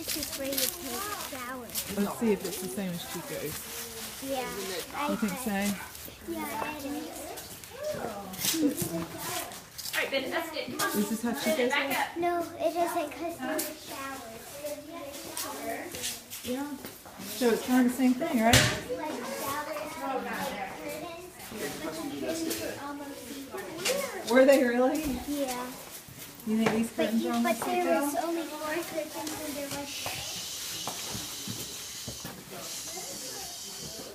nicest way to take a shower. Let's see if it's the same as Chico's. Yeah. You think so? Yeah, it is. Alright, Ben, that's it. Come on. Is this how Chico's Back is? up. No, it isn't because there's showers. Yeah. So it's kind of the same thing, right? Like showers, like curtains, almost equal. Were they really? Yeah. You think these But, curtains are almost but there was equal? only 4 curtains and there was...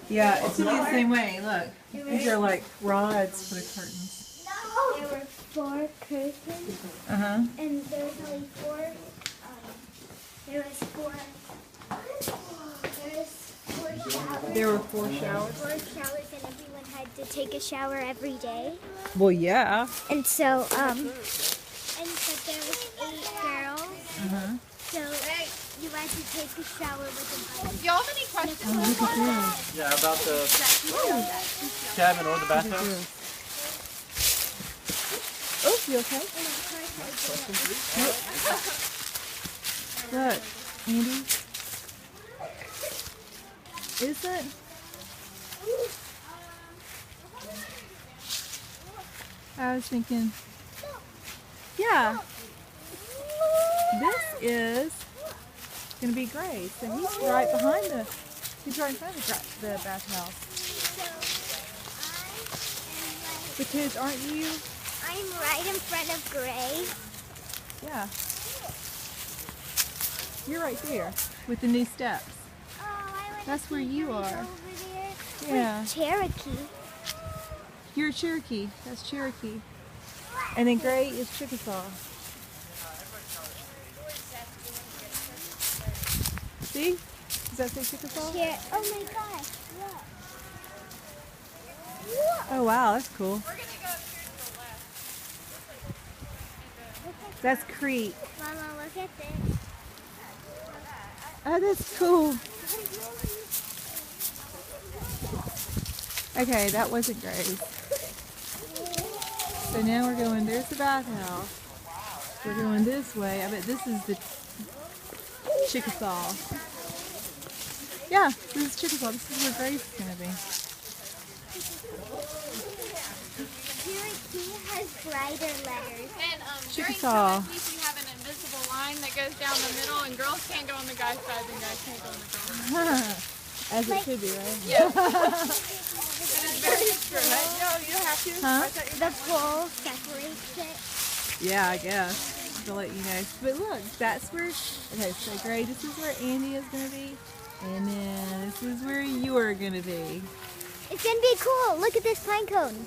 Yeah, it's gonna be the same way. Look, these are like rods for the curtains. There were 4 curtains Uh-huh. and there was only 4... there was 4... There were 4 showers. 4 showers and everyone had to take a shower every day. Well, yeah. And so, there was 8 girls. Uh-huh. So you had to take a shower with a bike. Y'all have any questions? Oh, look at this. Yeah, about the cabin or the Look at bathtub. this. Oh, you okay? Look, Andy. Is it? I was thinking, yeah, this is gonna be Grace, and he's right behind he's right in front of the bathhouse. So Because aren't you? I'm right in front of Gray. Yeah. You're right there with the new steps. Oh, I want That's where you are. over there. Yeah. Cherokee. You're Cherokee. That's Cherokee. And then Gray is Chickasaw. See? Does that say Chickasaw? Oh my gosh, look. Oh wow, that's cool. That's Creek. Mama, look at this. Oh, that's cool. Okay, that wasn't Grace. So now we're going, there's the bathhouse. We're going this way. I bet this is the Chickasaw. Yeah, this is Chickasaw. This is where Grace is going to be. Cherokee has brighter letters. And during Chickasaw. Timothy, you have an invisible line that goes down the middle, and girls can't go on the guy's side, and guys can't go on the girl's side. As it should be, right? Yeah. It is very true. No, you don't have to. Huh? The pole separates it. Yeah, I guess. To let you know. But look, that's where, okay, so Gray, this is where Andy is going to be. And then this is where you're going to be. It's gonna be cool. Look at this pine cone.